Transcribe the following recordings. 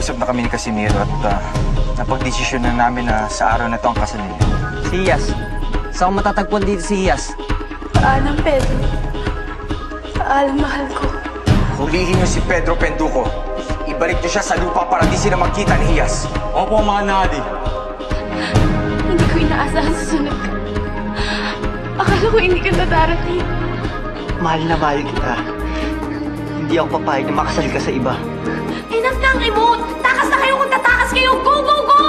Nag-usap na kami ni Casimiro at napag-desisyon na namin na sa araw na ito ang kasal nila. Si Iyas. Saan ko matatagpuan dito si Iyas? Paalam, Pedro. Paalam, mahal ko. Hulihin niyo si Pedro Penduko. Ibalik niyo siya sa lupa para di sila magkita ni Iyas. Opo, mga nadi. Hindi ko inaasahan sa sunod ka. Akala ko hindi ka darating. Mahal na mahal kita. Hindi ako papayag na makasal ka sa iba. Enough na ang emote! Takas na kayo kung tatakas kayo! Go, go, go!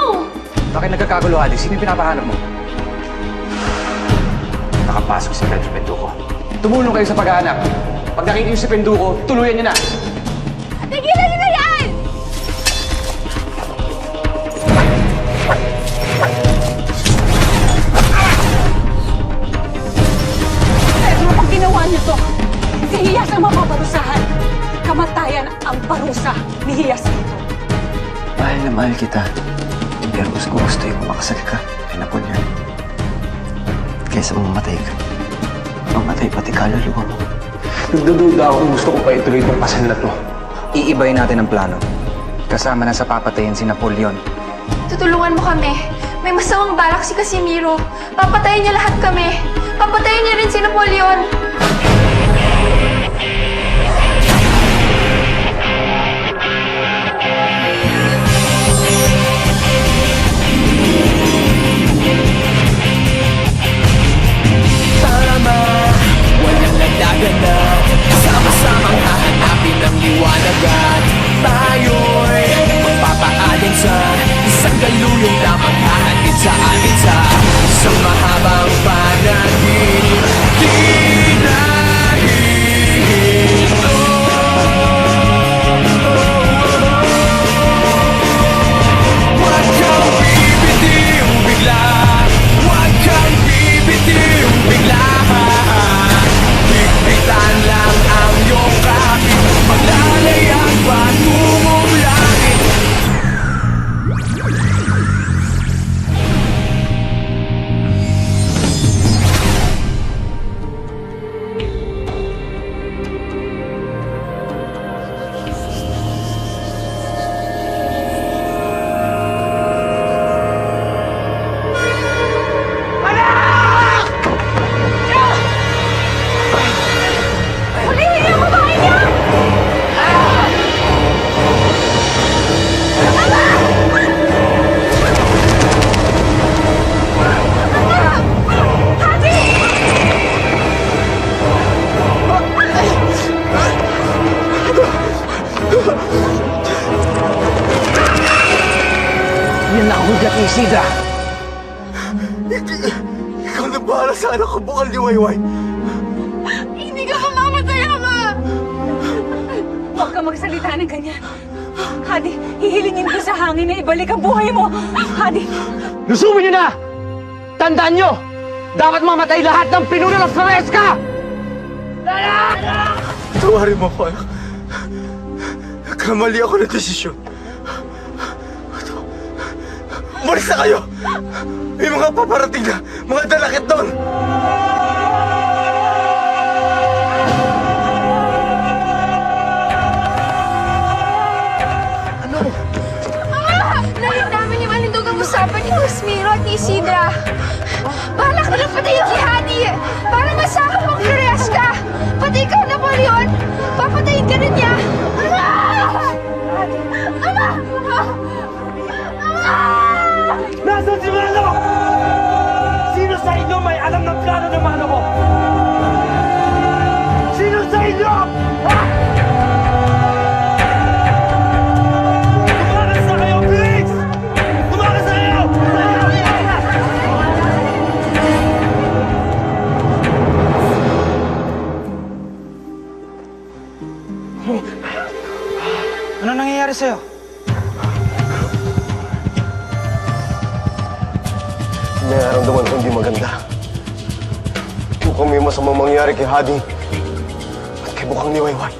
Bakit nagkakagulo, Adi? Sino yung pinapahanap mo? Nakapasok si Pedro Penduko. Tumulong kayo sa paghahanap. Pag nakita niyo si Penduko, tuluyan niyo na. Tigilan niyo na yan! Pedro, pag ginawa niyo to, si Iyas ang mapaparusahan. Kamatayan ang parusa ni Iyas dito. Mahal na mahal kita. Pero gusto yung makasal ka kay Napoleon. Kaysa mamatay ka. Mamatay pati kaluluwa mo. Nagdududa ako kung gusto ko pa ituloy itong kasal na to. Iibayin natin ang plano. Kasama na sa papatayin si Napoleon. Tutulungan mo kami. May masamang balak si Casimiro. Papatayin niya lahat kami. Papatayin niya rin si Napoleon. Walang nagdaganap, sama-samang hahanapin ang liwanagan. Tayo'y magpapaaling sa isang galuyong na maghahatid sa atin sa mahabang panaginip. Huwag kang bibitiw bigla, huwag kang bibitiw bigla. Higpitan lang ang iyong kapit, maglalayag patungong langit. Hulihin niyo ang babae niya! Yan ang hudyat ni Isidra. Ikaw na bahala sa anak ko, bukal ni Wayway. Hindi ka mamamatay, Ama! Huwag ka magsalita ng ganyan. Hadi, hihilingin ko sa hangin na ibalik ang buhay mo. Hadi, Lusumin niyo na! Tandaan niyo! Dapat mamatay lahat ng pinuno ng Floresca! Tawarin mo ako, anak. Nagkamali ako ng desisyon. Umalis na kayo! May mga paparating na mga dalakit doon! Narinig namin yung alindugang usapan ni Casimiro at ni Isidra. Balak nilang patayin si Hadi para masakop ang Floresca. Pati ikaw, Napoleon. Papatayin ka rin niya. Ama! Ama! Ama! Nasaan si Mano? Sino sa inyo may alam ng plano ng Mano ko? Sino sa inyo? Ha? Tumakas na kayo, please! Tumakas na kayo! Ano nangyayari sa'yo? May naramdaman ko hindi maganda. Mukhang may masamang mangyari kay Hadi at kay Bukang ni Wayway.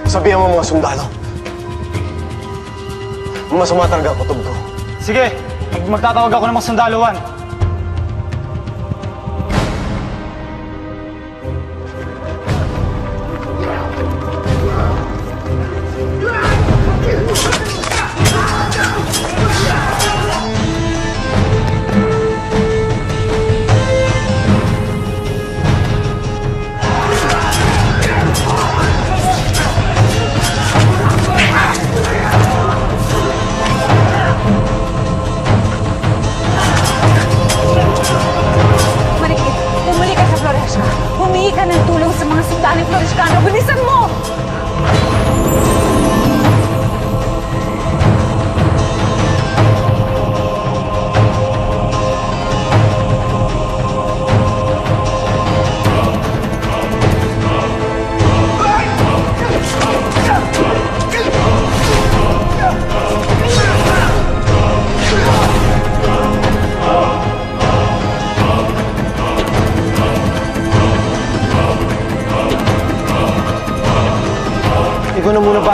Sabihan mo mga sundalo. Masama talaga ang kutob ko. Sige, magtatawag ako ng mga sandaluan.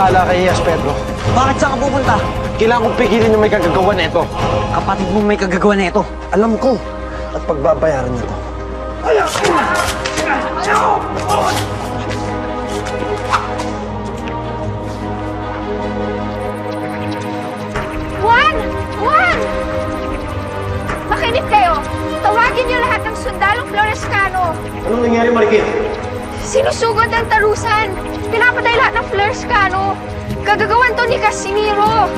bahala kay Iyas, Pedro. Bakit saan ka pupunta? Kailangan kong pigilin yung may kagagawa na ito. Kapatid mo may kagagawa na ito. Alam ko. At pagbabayaran niya to. Juan! Juan! Makinig kayo! Tawagin niyo lahat ng sundalong Florescano. Anong nangyari, Marikit? Sinusugod ang tarusan. Pinapatay lahat ng Florescano. Gagagawan to ni Casimiro.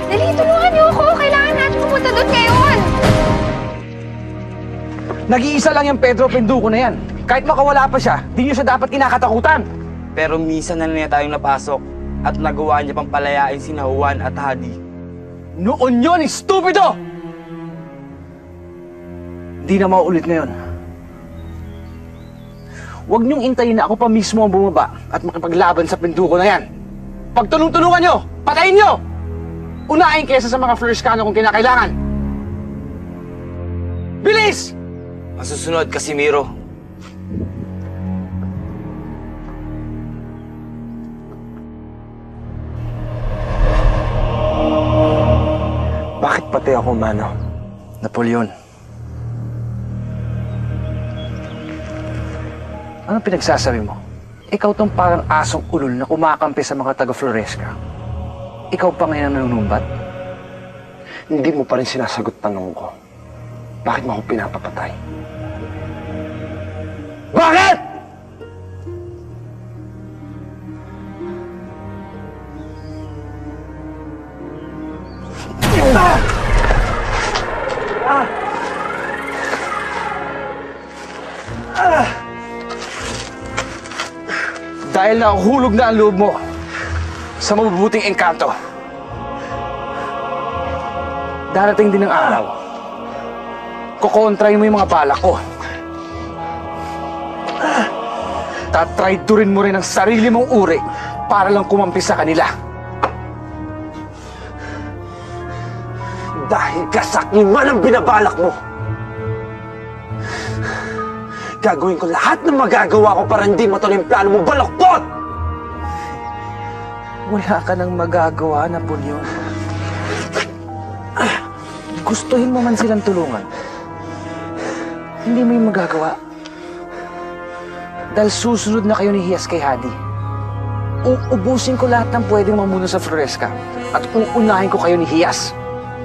Dali, tulungan niyo ako. Kailangan natin pumunta doon ngayon. Nag-iisa lang yung Pedro Penduko na yan. Kahit makawala pa siya, di niyo siya dapat kinakatakutan. Pero minsan na niya tayong napasok at nagawa niya pang palayain sina Juan at Hadi. Noon yun, stupido! Di na mauulit ngayon. Huwag niyong intayin na ako pa mismo ang bumaba at makipaglaban sa Penduko na yan. Pagtulong-tulungan niyo, patayin niyo! Unahin kesa sa mga Florescano kung kinakailangan. Bilis! Ang susunod, Casimiro. Bakit pati ako, Mano? Napoleon. Ano pinagsasabi mo? Ikaw tong parang asong ulol na kumakampi sa mga taga-Floresca. Ikaw pa ngayon ang nanunumbat? Hindi mo pa rin sinasagot tanong ko. Bakit mo ako pinapapatay? Bakit? Dahil nahuhulog na ang loob mo sa mabubuting engkanto. Darating din ang araw. Kukontrahin mo yung mga balak ko. Tatraidurin mo rin ang sarili mong uri para lang kumampi sa kanila. Dahil kasakiman ang binabalak mo. Gagawin ko lahat ng magagawa ko para hindi matuloy ang plano mo, baloktot! Wala ka nang magagawa, Napoleon. Gustuhin mo man silang tulungan. Hindi mo yung magagawa. Dahil susunod na kayo ni Hiyas kay Hadi. Uubusin ko lahat ng pwedeng mamuno sa Floresca at uunahin ko kayo ni Hiyas.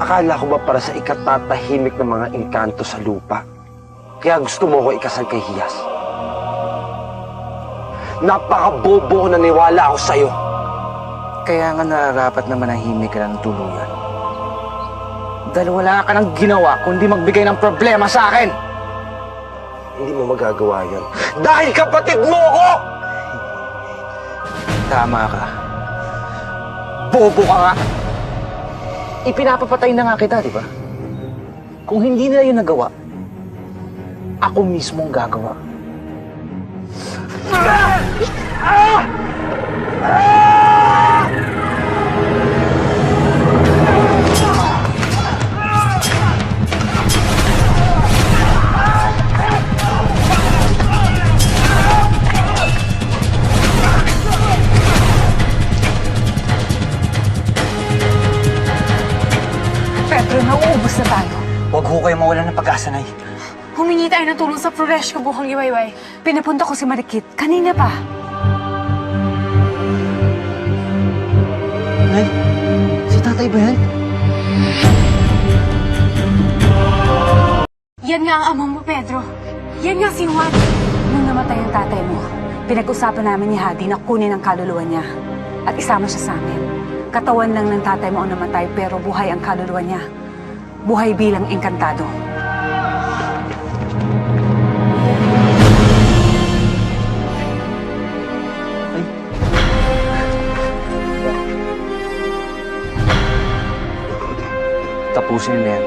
Akala ko ba para sa ikatatahimik ng mga engkanto sa lupa? Kaya gusto mo ko ikasal kay Hiyas? Napakabobo ko, naniwala ako sa'yo. Kaya nga nararapat na manahimik ka ng tuluyan. Dahil wala ka nang ginawa kundi magbigay ng problema sa akin. Hindi mo magagawa yan. Dahil kapatid mo ko! Tama ka. Bobo ka nga. Ipinapapatay na nga kita, di ba? Kung hindi nila yun nagawa, ako mismo ang gagawa. Pedro, nauubos na tayo. Huwag ho kayo mawalan ng pag-asa, Nay. Humingi tayo ng tulong sa Floresca buhang iwayway. Pinapunta ko si Marikit. Kanina pa. Nay, si tatay ba yan? Yan nga ang amang mo, Pedro. Yan nga si Juan. Nung namatay ang tatay mo, pinag-usapan namin ni Hadi na kunin ang kaluluwa niya at isama siya sa amin. Katawan lang ng tatay mo ang namatay pero buhay ang kaluluwa niya. Buhay bilang engkantado. Tapusin na yan.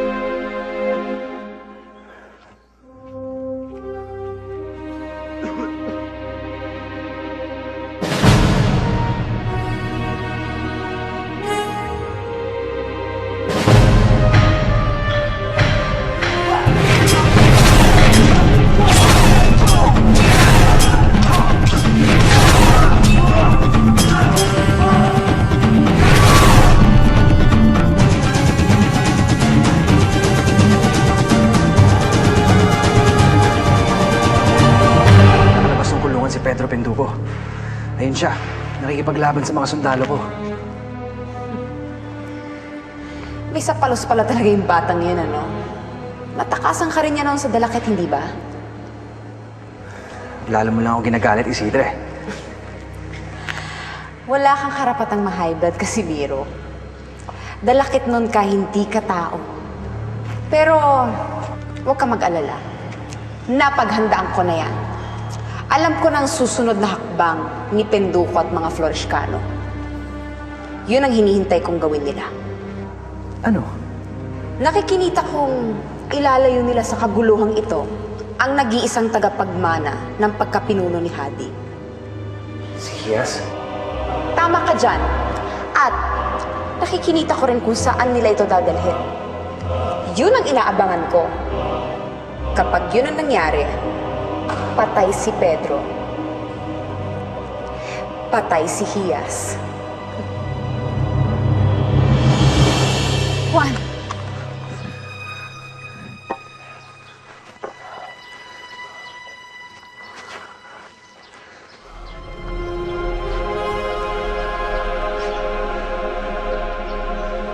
siya. Nakikipaglaban sa mga sundalo ko. May sapalos pala talaga yung batang yun, ano? Natakasan ka rin niya noon sa Dalakit, hindi ba? Lalo mo lang ako ginagalit, Isidra eh. Wala kang karapatang ma-high blood kasi biro. Dalakit nun ka, hindi ka tao. Pero, huwag ka mag-alala. Napaghandaan ko na yan. Alam ko na ang susunod na hakbang ni Penduko at mga Florishkano. Yun ang hinihintay kong gawin nila. Ano? Nakikinita kong ilalayo nila sa kaguluhang ito ang nag-iisang tagapagmana ng pagkapinuno ni Hadi. Si Hias? Tama ka dyan. At nakikinita ko rin kung saan nila ito dadalhin. Yun ang inaabangan ko. Kapag yun ang nangyari, patay si Pedro. Patay si Hias. Juan!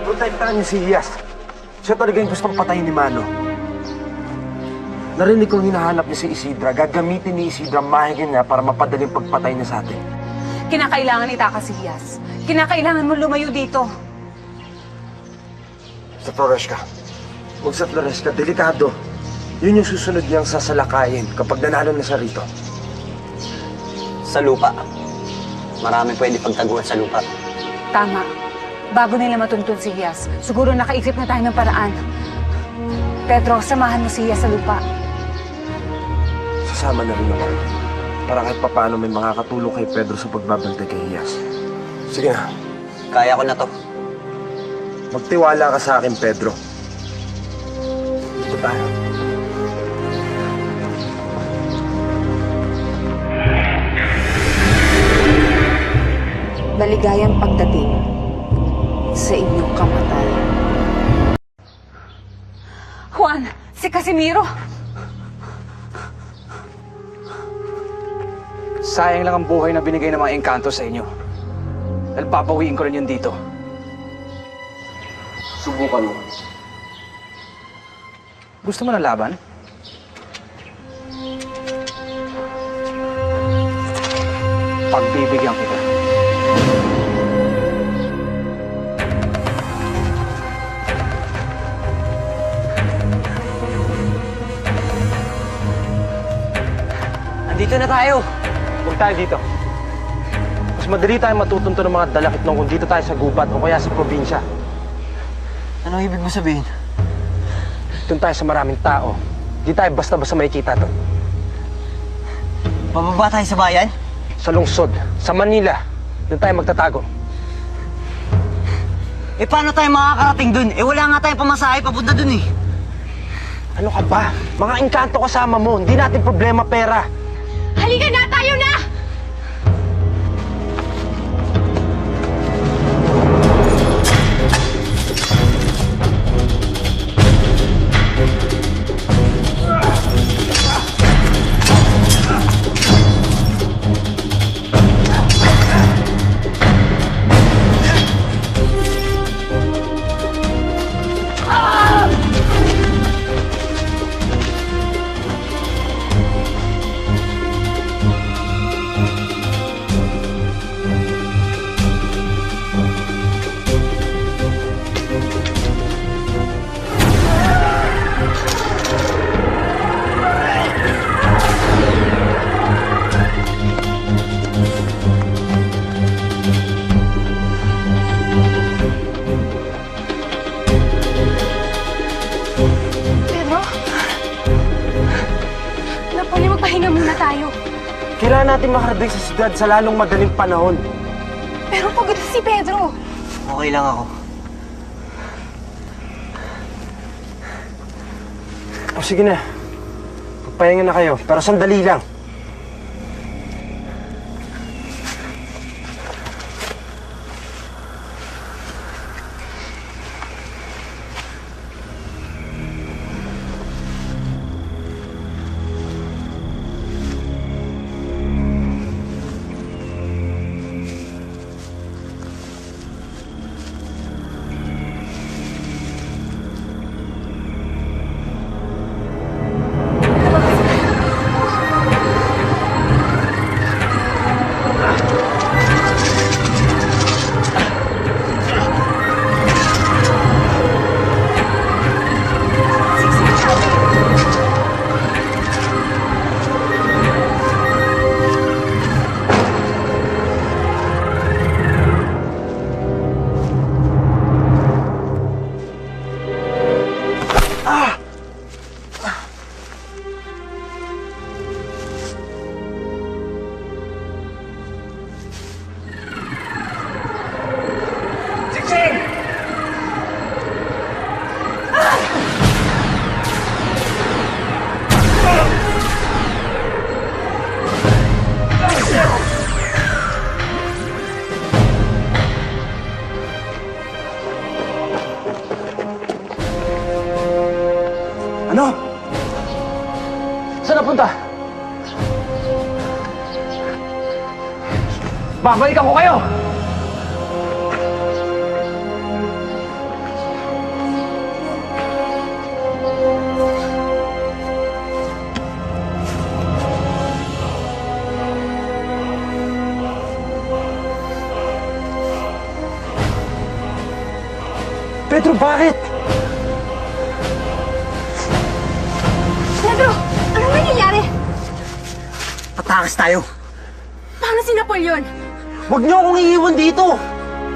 Protektahan niyo si Hias. Siya talaga yung gustong patayin ni Mano. Narinig kong hinahanap niya si Isidra. Gagamitin ni Isidra ang mahigin niya para mapadaling pagpatay niya sa atin. Kinakailangan itakas si Hias. Kinakailangan mo lumayo dito. Sa Flores ka. Huwag sa Flores ka. Delikado. Yun yung susunod niyang sasalakayin kapag nanalo na siya rito. Sa lupa. Marami pwede pagtaguan sa lupa. Tama. Bago nila matuntun si Hias, siguro nakaisip na tayo ng paraan. Pedro, samahan mo si Hias sa lupa. Sasama na rin ako. Para kahit papaano may makakatulong kay Pedro sa pagbabantay kay Hias. Sige na. Kaya ko na to. Magtiwala ka sa akin, Pedro. Dito tayo. Maligayang pagdating sa inyong kamatayan. Juan, si Casimiro! Sayang lang ang buhay na binigay ng mga engkanto sa inyo. Dahil papawiin ko rin yun dito. Subukan mo. Gusto mo na laban? Pagbibigyan kita. Nandito na tayo. Huwag tayo dito. Mas madali tayo matutunto ng mga dalakit nung kung dito tayo sa gubat o kaya sa probinsya. Anong ibig mo sabihin? Doon tayo sa maraming tao. Di tayo basta-basta makikita doon. Bababa tayo sa bayan? Sa lungsod, sa Manila, doon tayo magtatago. Eh paano tayo makakarating dun? Eh wala nga tayong pamasahe papunta dun eh. Ano ka ba? Mga engkanto kasama mo. Hindi natin problema pera. Halika na! Tayo na! Pedro? Napoli, magpahinga muna tayo. Kailangan natin makarating sa siyudad sa lalong madaling panahon. Pero pagod si Pedro. Okay lang ako. O sige na. Magpahinga na kayo. Pero sandali lang. Ano? Saan napunta? Babalikan ko kayo! Pedro, bakit? Pedro, anong nangyayari? Patakas tayo. Paano si Napoleon? Huwag niyo akong iiwan dito!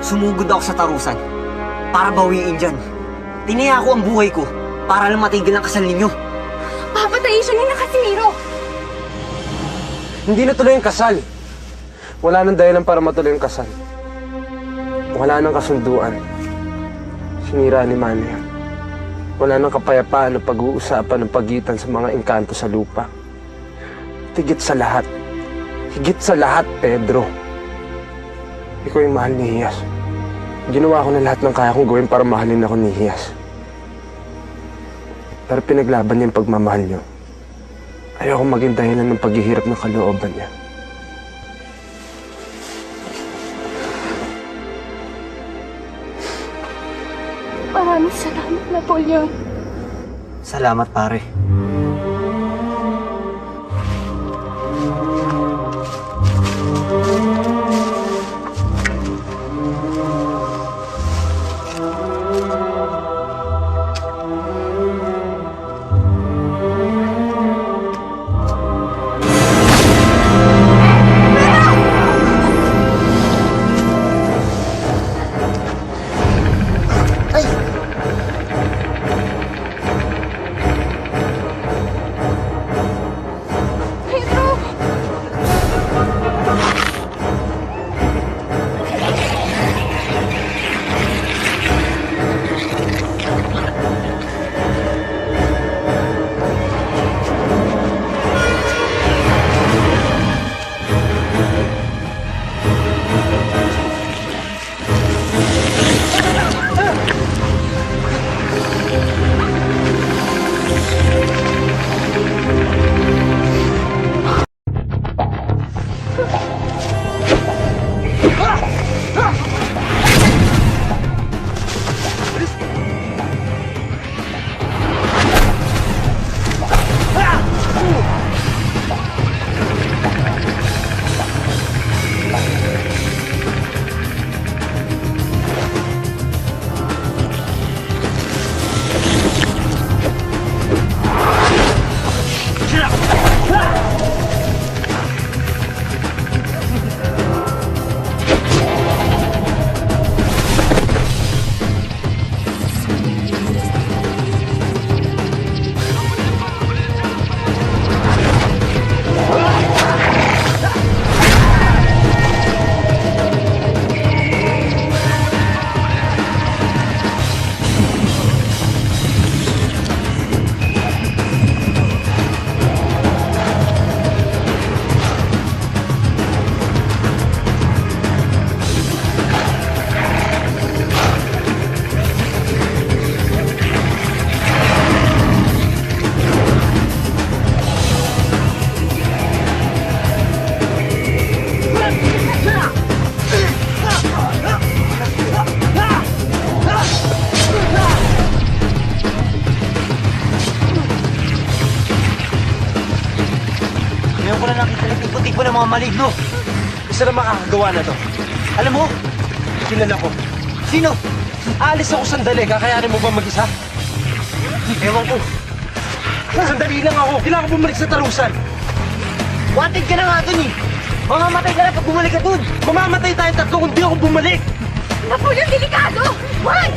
Sumugod ako sa tarusan para bawiin dyan. Tiniya ko ang buhay ko para lang matigil ang kasal ninyo. Papatayin siya ni Casimiro. Hindi na tuloy ang kasal. Wala nang dahilan para matuloy ang kasal. Wala nang kasunduan. Sinira ni Manny yan. Wala nang kapayapaan ng pag-uusapan ng pagitan sa mga engkanto sa lupa. Higit sa lahat, Pedro. Ikaw yung mahal ni Hiyas. Ginawa ko na lahat ng kaya kong gawin para mahalin ako ni Hiyas. Pero pinaglaban niya yung pagmamahal niyo. Ayoko maging dahilan ng paghihirap ng kalooban niya. Maraming salamat, Napoleon. Salamat, pare. Pedro! Ngayon ko na nakita yung tipo-tipo ng mga maligno. Isa na makakagawa na to. Alam mo, Kilala ko. sino? Alis ako sandali. Kakayanin mo ba mag-isa? Ewan ko. Sandali lang ako. Kailangan ko bumalik sa tarusan. Wanted ka na nga dun eh. Mamamatay ka na pag bumalik ka dun. Mamamatay tayong tatlo kung di ako bumalik. Napoleon, delikado! Wag!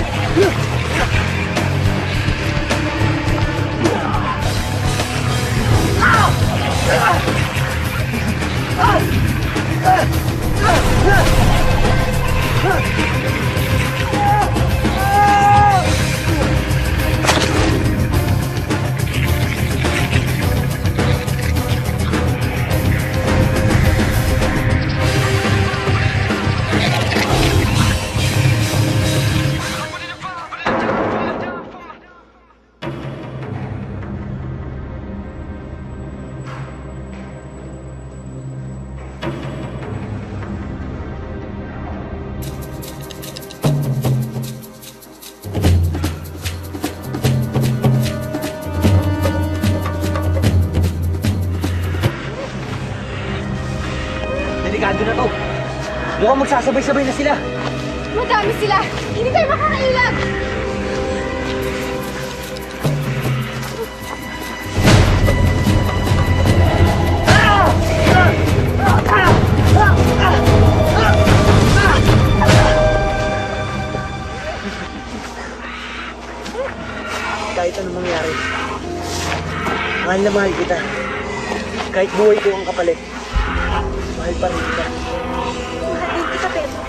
Mukhang magsasabay-sabay na sila. Madami sila! Hindi tayo makakailag! Kahit anong mangyari, mahal na mahal kita. Kahit buhay ko ang kapalit, mahal pa rin kita. Mahal din kita, Pedro.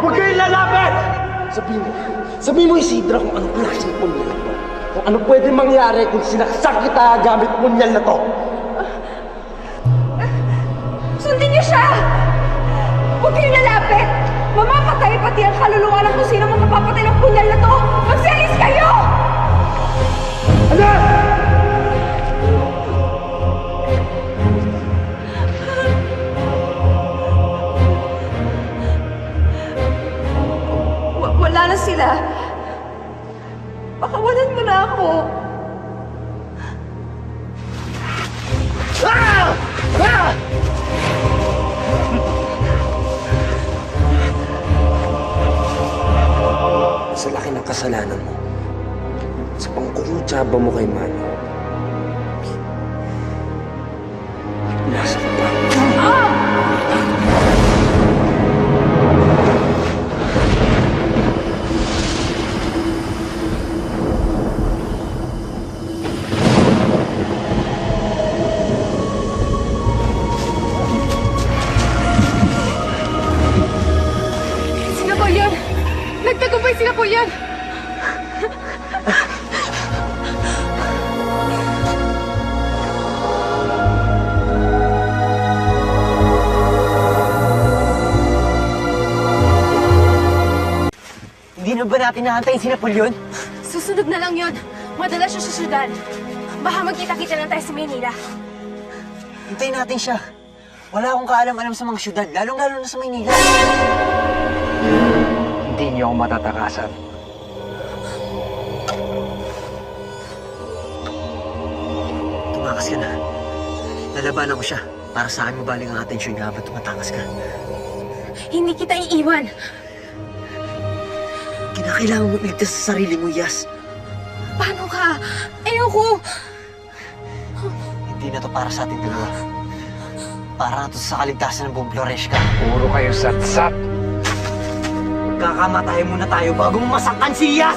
Huwag kayong lalapit! Sabihin mo Isidra kung anong klaseng punyal ito. Kung ano pwede mangyari kung sinaksak kita gamit punyal na to. Sundin niyo siya! Huwag kayong lalapit! Mamapatay pati ang kaluluwa ng kung sino mang mapapatay ng punyal na to! Magselis kayo! Wala na sila. Pakawalan mo na ako. Sa laki ng kasalanan mo, sa pangkukutsaba mo kay Manny, nasa ka pa. Si Napoleon! Nagtagumpay si Napoleon! Hindi na ba natin nahantayin si Napoleon? Susunod na lang yon. Madalas siya sa syudad. Baka magkita-kita lang tayo sa Maynila. Hintayin natin siya. Wala akong kaalam-alam sa mga syudad, lalong-lalo na sa Maynila. Hindi niyo ako matatakasan. Tumakas ka na. Lalabanan ko siya para sa akin mabaling ang atensyon niya habang tumatakas ka. Hindi kita iiwan. Kinakailangan mo iligtas sa sarili mo, Yas. Paano ka? Ayoko. Hindi na to para sa ating dalawa. Para na to sa kaligtasan ng buong Floresca. Puro kayo satsat. Kakamatay muna tayo bago mo masaktan si Yas!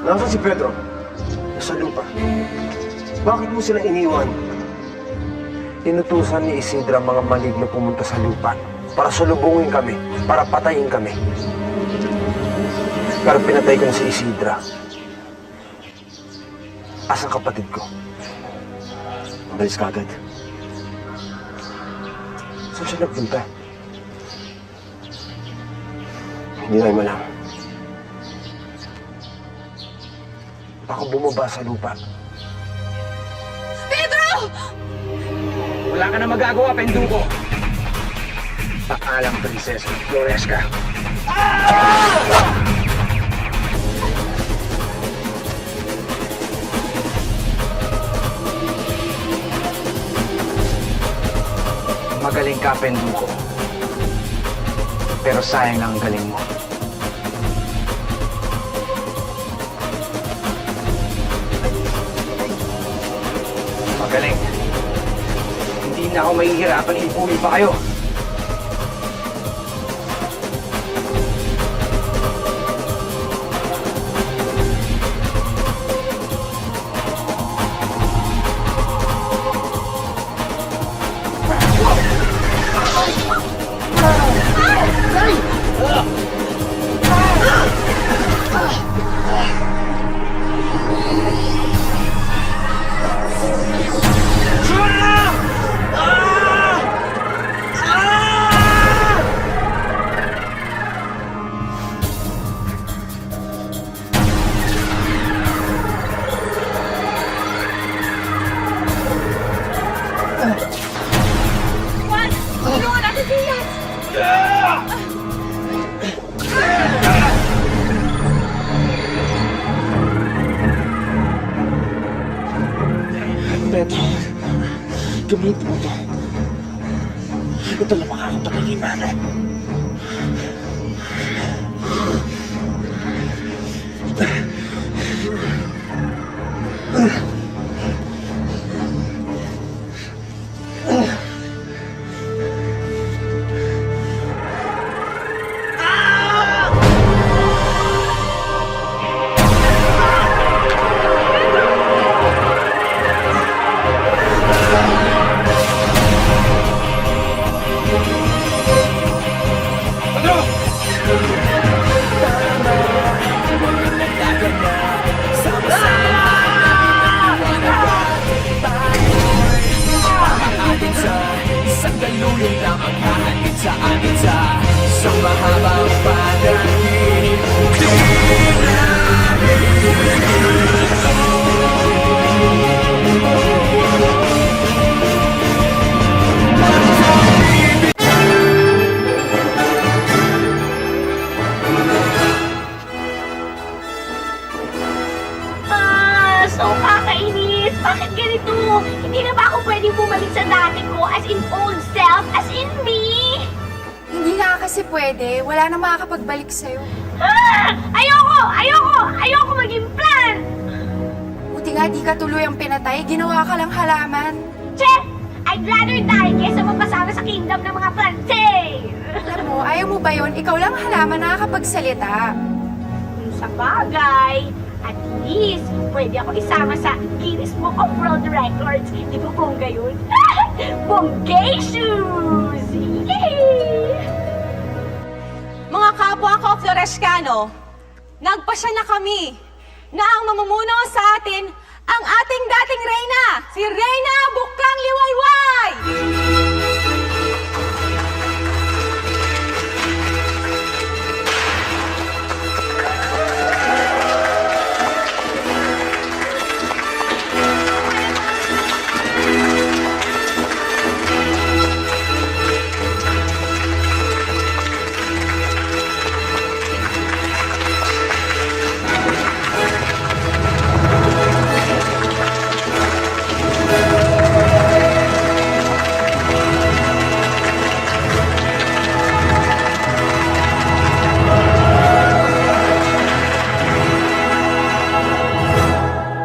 Nasaan si Pedro? Nasa lupa. Bakit mo sila iniwan? Inutusan ni Isidra ang mga maligno pumunta sa lupa para sulubungin kami, para patayin kami. Pero pinatay ko na si Isidra. Asang kapatid ko? Umalis ka agad. Saan siya nagpunta? Hindi na malam. Baka bumaba sa lupa. Pedro! Wala ka na magagawa, Penduko. Paalam, Prinsesa Floresca. Magaling ka, Penduko. Pero sayang lang ang galing mo. Magaling. Hindi na ako mahihirapan ipunin pa kayo. Elias! Pedro, gamitin mo to. Ito na makakapatay kay Mano. Isang daluyong lang ang hahatid sa atin sa mahabang panahon. So kakainis! Bakit ganito? Hindi na ba ako pwedeng bumalik sa dati ko as in old self, as in me? Hindi nga kasi pwede. Wala na makakapagbalik sa'yo. Ayoko maging plant! Buti nga di ka tuloy ang pinatay. Ginawa ka lang halaman. Che! I'd rather die kesa mapasama sa kingdom ng mga plante! Alam mo, ayaw mo ba yun? Ikaw lang ang halaman nakakapagsalita. Sa bagay, at least, pwede ako isama sa Guinness Book of World Records. Di ba bongga yun? Bonggacious! Yay! Mga kapwa ko Florescano, nagpasya na kami na ang mamumuno sa atin ang ating dating reyna, si Reyna Bukang Liwayway!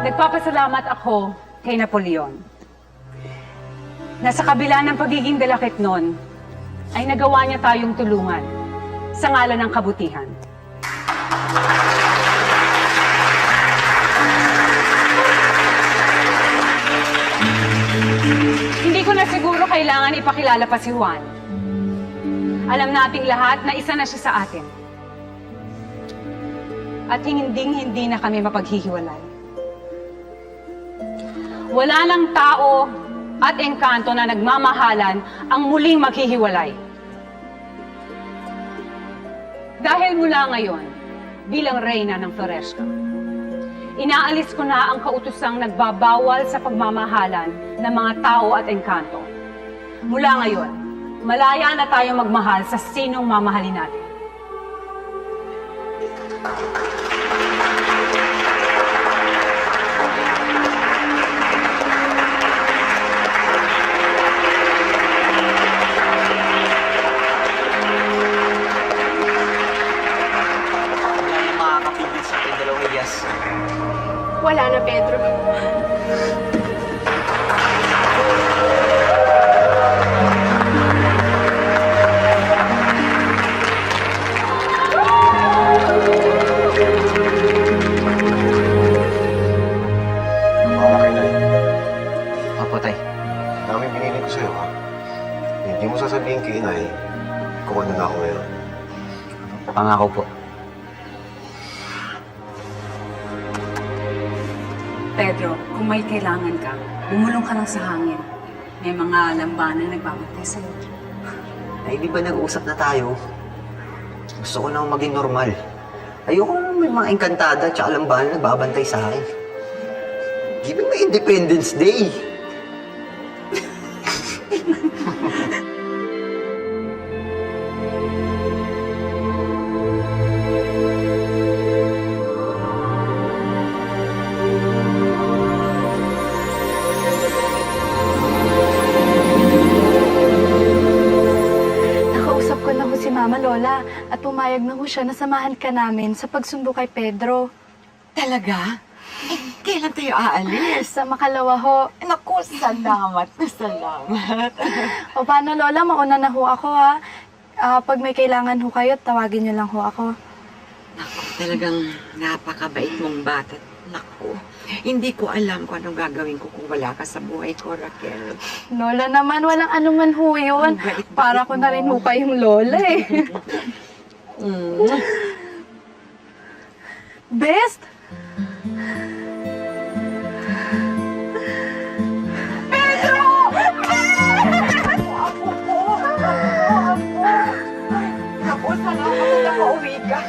Nagpapasalamat ako kay Napoleon. Na sa kabila ng pagiging dalakit nun, ay nagawa niya tayong tulungan sa ngalan ng kabutihan. Hindi ko na siguro kailangan ipakilala pa si Juan. Alam nating lahat na isa na siya sa atin. At hindi na kami mapaghihiwalay. Wala ng tao at engkanto na nagmamahalan ang muling maghihiwalay. Dahil mula ngayon, bilang reyna ng Floresca, inaalis ko na ang kautusang nagbabawal sa pagmamahalan ng mga tao at engkanto. Mula ngayon, malaya na tayong magmahal sa sinong mamahalin natin. Wala na, Pedro. Okay na eh. Opo, tay. Namin binili ko sa'yo, ha? Hindi mo sasabihin kay inay kung ano na ako ngayon. Pangako po. Pedro, kung may kailangan ka, bumulong ka lang sa hangin. May mga lambanan nagbabantay sa'yo. Ay, di ba nag-uusap na tayo? Gusto ko na maging normal. Ayoko na may mga engkantada at lambanan nagbabantay sa akin. Give me Independence Day! Mama Lola at pumayag na ho siya na samahan ka namin sa pagsundo kay Pedro. Talaga? Eh, kailan tayo aalis? Sa makalawa ho. Naku, salamat na salamat. O paano Lola, mauna na ho ako ha. Pag may kailangan ho kayo, tawagin niyo lang ho ako. Naku, talagang napakabait mong bata. Naku, hindi ko alam kung anong gagawin ko kung wala ka sa buhay ko, Raquel. Lola naman, walang anuman ho yun. Ang bait-bait Para ko na rin ho kayong Lola eh. Best! Naku, salamat na nakauwi ka.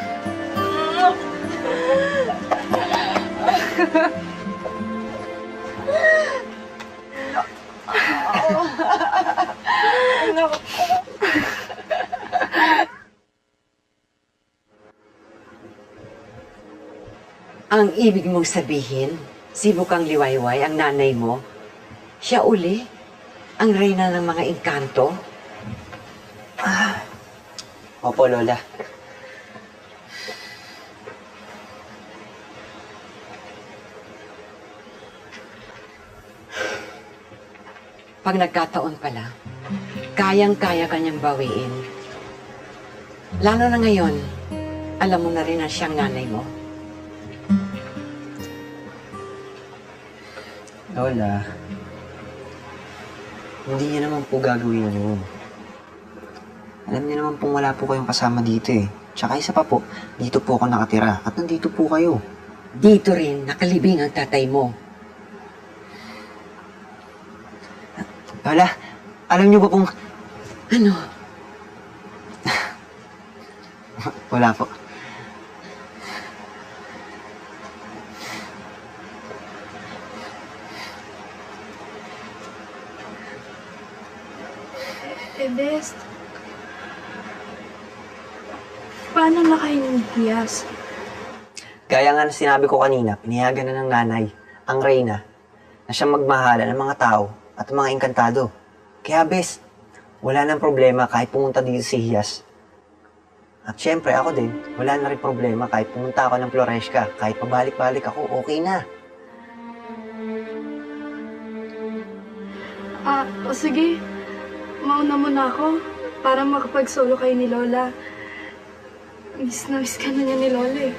Ang ibig mong sabihin, si Bukang Liwayway, ang nanay mo, siya uli, ang reyna ng mga engkanto? Opo, Lola. Pag nagkataon pala, kayang-kaya kanyang bawiin. Lalo na ngayon, alam mo na rin na siyang nanay mo. Lola, hindi niya naman po gagawin yun. Alam niya naman pong wala po kayong kasama dito eh. Tsaka isa pa po, dito po ako nakatira at nandito po kayo. Dito rin, nakalibing ang tatay mo. Lola, alam niyo ba pong... Ano? Wala po. Best. Paano na kayo hiyas? Gaya nga na sinabi ko kanina, pinayagan na ng nanay, ang reyna, na siyang magmahala ng mga tao at mga engkantado. Kaya bes, wala nang problema kahit pumunta dito si Hiyas. At syempre ako din, wala na rin problema kahit pumunta ako ng Floresca, kahit pabalik-balik ako, okay na. O sige. Mauna muna ako para makapag-solo kayo ni Lola. Miss na miss ka na niya ni Lola eh.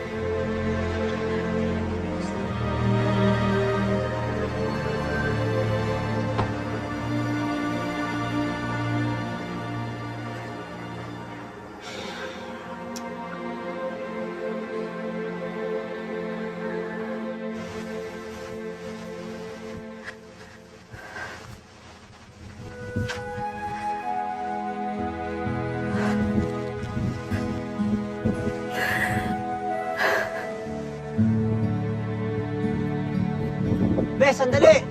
Bes, sandali!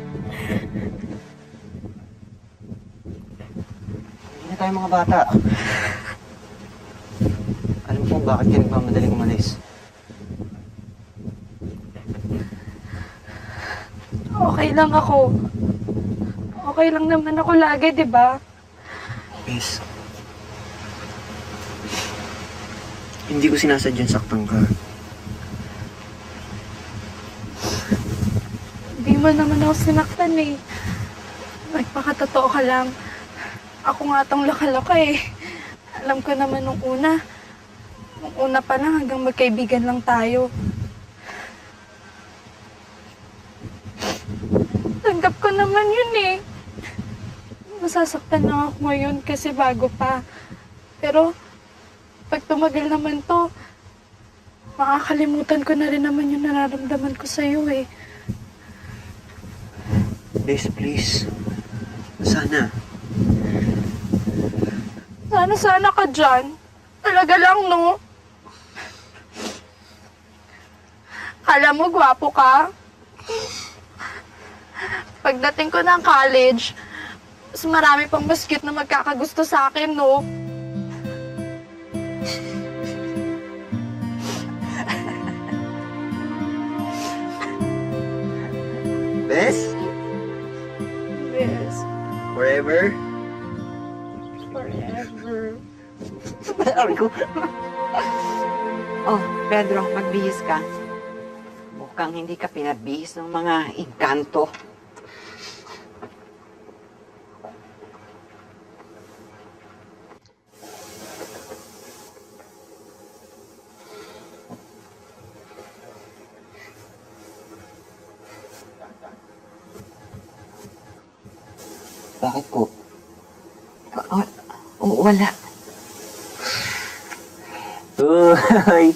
Hindi na tayo mga bata. Alam mo bakit ka nagmamadaling umalis? Okay lang ako. Okay lang naman ako lagi, di ba? Bes, hindi ko sinasadyang saktan ka. Hindi mo naman ako sinaktan eh. Nagpakatotoo ka lang. Ako nga tong lakalaka eh. Alam ko naman nung una pa lang hanggang magkaibigan lang tayo. Tanggap ko naman yun eh. Masasaktan lang ako ngayon kasi bago pa. Pero pag tumagal naman to, makakalimutan ko na rin naman yung nararamdaman ko sa'yo eh. Bes, please. Sana. Sana ka dyan. Talaga lang, no? Kala mo, gwapo ka? Pagdating ko ng college, mas marami pang mas cute na magkakagusto sa akin, no? Bes? Yes. Forever? Forever. Sabi ko. Oh, Pedro, magbihis ka. Mukhang hindi ka pinabihis ng mga engkanto. Bakit po? Wala. Uy,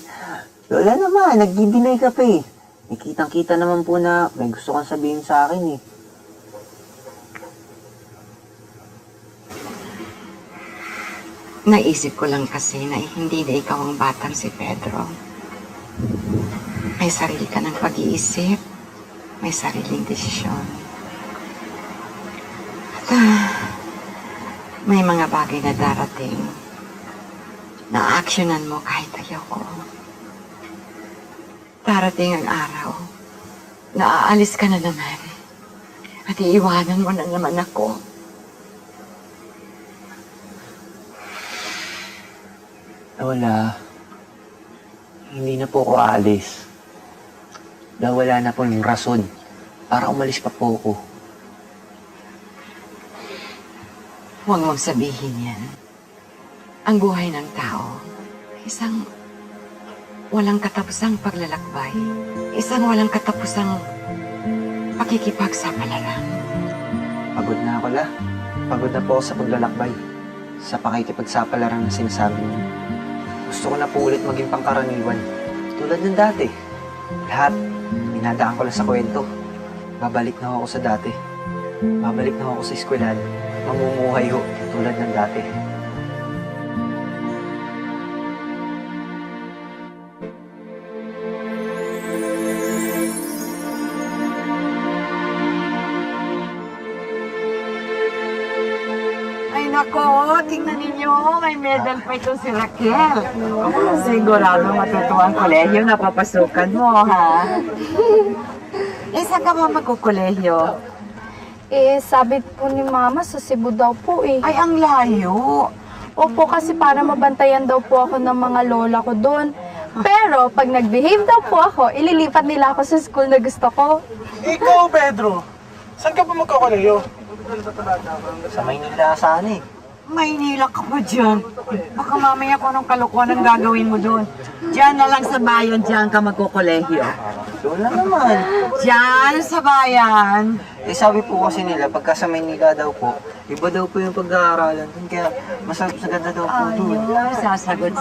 wala naman. Nag-deny ka pa eh. Kitang-kita naman po na may gusto kang sabihin sa akin eh. Naisip ko lang kasi na hindi na ikaw ang batang si Pedro. May sarili ka ng pag-iisip. May sariling desisyon. At may mga bagay na darating na aksyonan mo kahit ayaw ko. Darating ang araw na aalis ka na naman at iiwanan mo na naman ako. Lola, hindi na po ako aalis. Dahil wala na po yung rason para umalis pa po ako. Huwag mong sabihin yan. Ang buhay ng tao, isang walang katapusang paglalakbay. Isang walang katapusang pakikipagsapalaran. Pagod na ako, La. Pagod na po ako sa paglalakbay. Sa pakikipagsapalaran na sinasabi niyo. Gusto ko na po ulit maging pangkaraniwan. Tulad ng dati. Lahat, inadaan ko lang sa kwento. Babalik na ako sa dati. Babalik na ako sa eskwelahan. Mamumuhay ho, tulad ng dati. Ay nako, tingnan ninyo, may medal pa ito si Raquel. Sigurado matutuwa ang kolehiyo na papasukan mo, ha? Isa ka ba magkukolehiyo? Eh, sabi po ni Mama sa Cebu daw po eh. Ay, ang layo. Opo, kasi para mabantayan daw po ako ng mga lola ko doon. Pero pag nag-behave daw po ako, ililipat nila ako sa school na gusto ko. Ikaw, Pedro. Saan ka pa magkakalayo? Sa Maynila sana eh. Maynila ka pa dyan. Baka mamaya kung anong kalokohan ang gagawin mo doon. Diyan na lang sa bayan, diyan ka magkukolehiyo. Wala naman. Diyan sa bayan. Eh sabi po kasi nila, pagka sa Maynila daw po, iba daw po yung pag-aaralan dun. Kaya mas ganda daw po dun. Ayun, sasagot.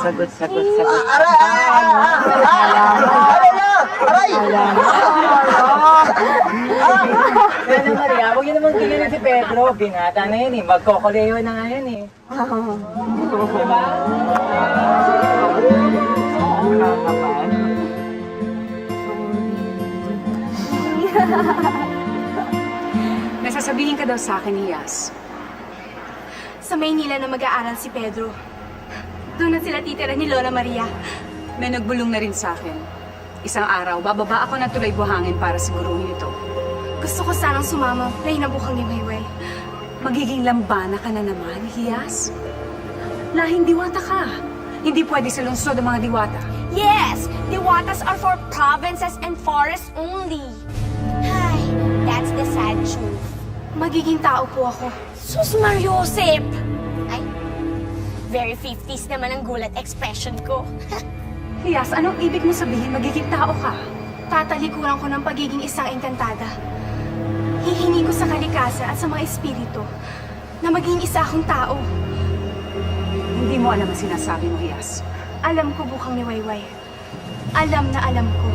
Ano Maria, huwag yun naman tingnan si Pedro. Binata na yun eh. Magkokoleyo na nga yan eh. Diba? May sasabihin ka daw sa akin, Iyas. Sa Maynila na mag-aaral si Pedro. Doon na sila titira ni Lola Maria. May nagbulong na rin sa akin. Isang araw, bababa ako ng tulay buhangin para siguruhin ito. Gusto ko sanang sumama na hinabukang ni Wayway. Magiging lambana ka na naman, Hiyas. Lahing diwata ka. Hindi pwede sa lungsod ang mga diwata. Yes! Diwatas are for provinces and forests only. Ay, that's the sad truth. Magiging tao po ako. Sus Mariosep! Ay, very 50s naman ang gulat expression ko. Hiyas, anong ibig mo sabihin magiging tao ka? Tatalikuran ko ng pagiging isang engkantada. Hihingi ko sa kalikasan at sa mga espiritu na maging isa akong tao. Hindi mo alam ang sinasabi mo, Hiyas. Alam ko bukang ni Wayway. Alam na alam ko.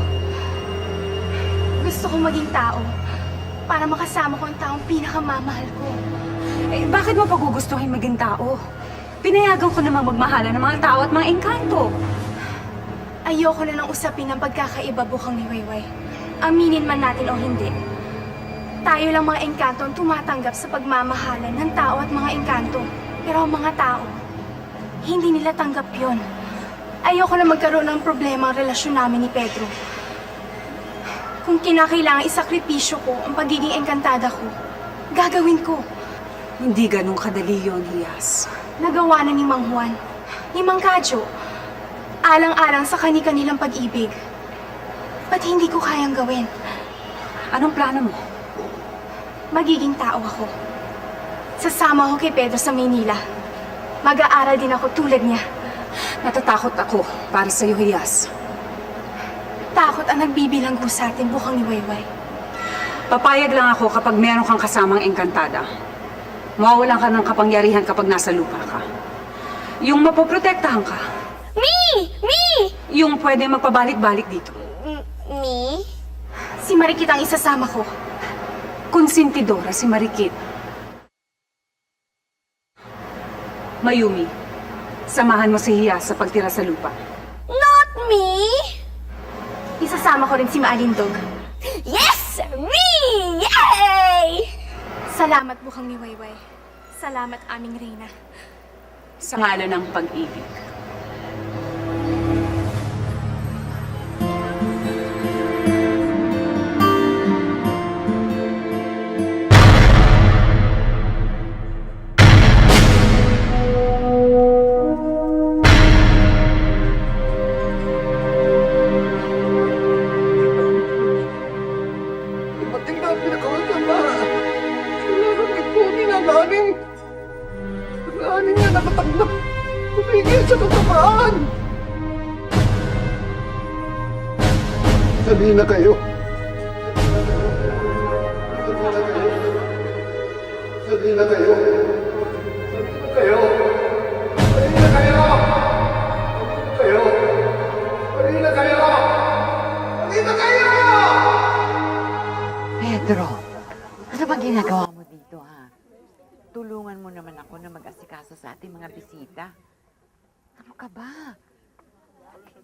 Gusto kong maging tao para makasama ko ang taong pinakamamahal ko. Eh, bakit mo pagugustuhin maging tao? Pinayagan ko namang magmahalan ng mga tao at mga engkanto. Ayoko na nang usapin ang pagkakaiba bukang ni Wayway. Aminin man natin o hindi. Tayo lang mga engkanto ang tumatanggap sa pagmamahalan ng tao at mga engkanto. Pero ang mga tao, hindi nila tanggap yon. Ayoko na magkaroon ng problema ang relasyon namin ni Pedro. Kung kinakailangan isakripisyo ko ang pagiging engkantada ko, gagawin ko. Hindi ganun kadali yon, Hiyas. Nagawa na ni Mang Juan. ni Mang Kadyo, alang-alang sa kani-kanilang pag-ibig. Ba't hindi ko kayang gawin? Anong plano mo? Magiging tao ako. Sasama ako kay Pedro sa Maynila. Mag-aaral din ako tulad niya. Natatakot ako para sa'yo, Hiyas. Takot ang nagbibilanggo sa atin, bukang ni Wayway. Papayag lang ako kapag meron kang kasamang engkantada. Mawawalan ka ng kapangyarihan kapag nasa lupa ka. Yung mapoprotektahan ka. Me! Yung pwede magpabalik-balik dito. Me? Si Marikit ang isasama ko. Konsentidora si Marikit. Mayumi, samahan mo si Hiyas sa pagtira sa lupa. Not me! Isasama ko rin si Maalindog. Yes! Me! Yay! Salamat, bukang ni Wayway. Salamat, aming Reyna. Sa ngalan ng pag-ibig. Dumating na ang pinakamasama. Kailangan ipunin ang aning... Ang aning niya nakatanggap. Tumigil sa kasamaan. Dali na kayo. Dali na kayo. Dali na kayo. Dali na kayo. Dali na kayo. Pedro, ano bang ginagawa mo dito, ha? Tulungan mo naman ako na mag-asikaso sa ating mga bisita. Ano ka ba?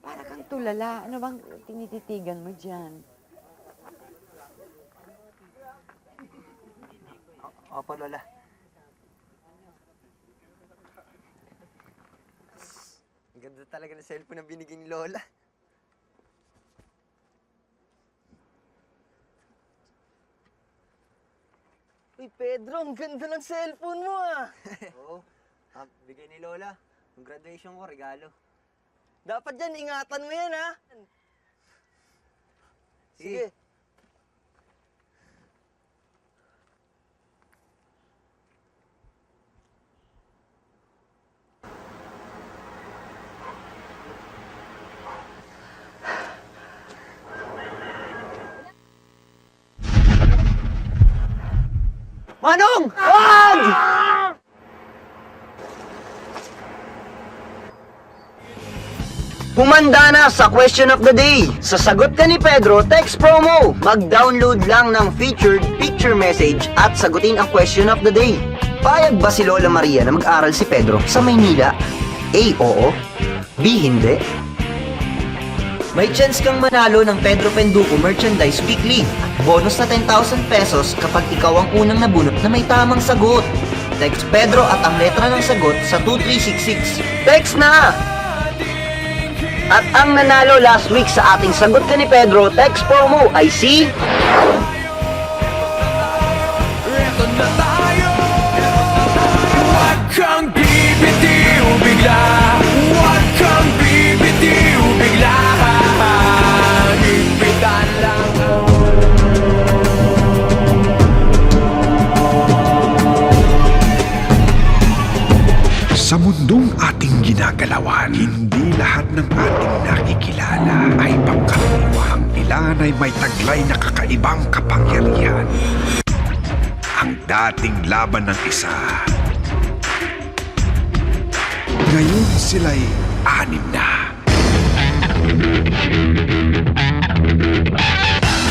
Para kang tulala. Ano bang tinititigan mo dyan? Opo, Lola. Ang ganda talaga ng cellphone na binigay ni Lola. Uy, Pedro, ang ganda ng cellphone mo ah. Oo. Bigay ni Lola. Yung graduation ko, regalo. Dapat yan, ingatan mo yan ha. Sige. Manong! Wag! Humanda na sa question of the day. Sa sagot ka ni Pedro, text promo. Mag-download lang ng featured picture message at sagutin ang question of the day. Payag ba si Lola Maria na mag-aral si Pedro sa Maynila? A. Oo. B. Hindi. May chance kang manalo ng Pedro Penduko Merchandise Weekly. Bonus na 10,000 pesos kapag ikaw ang unang nabunot na may tamang sagot. Text Pedro at ang letra ng sagot sa 2366. Text na! At ang nanalo last week sa ating sagot ka ni Pedro text promo ay si... Eto na tayo. Huwag kang bibitiw bigla. Huwag kang bibitiw bigla. Higpitan lang ako. Sa mundong ating ginagalawan, hindi lahat ng ating nakikilala ay pangkaraniwang. Ilan ay may taglay na kakaibang kapangyarihan. Ang dating laban ng isa, ngayon sila'y anim na.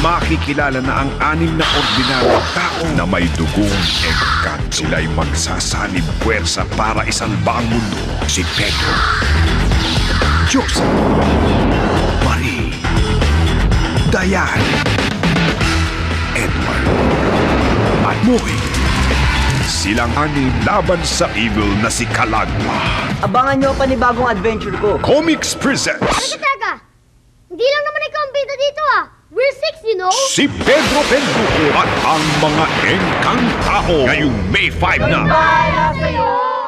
Makikilala na ang anim na ordinaryong tao na may dugong engkan. Sila'y magsasanib puwersa para isalba ang mundo. Si Pedro, Joseph, Marie, Diane, Edward, at Moe. Silang anim laban sa evil na si Kalagwa. Abangan nyo ang panibagong adventure ko. Comics presents Teka! Hindi lang naman ikaw ang bida dito ah! We're 6, you know? si Pedro Penduko at ang mga engkang tao. Ngayong May 5 na. Para sa'yo!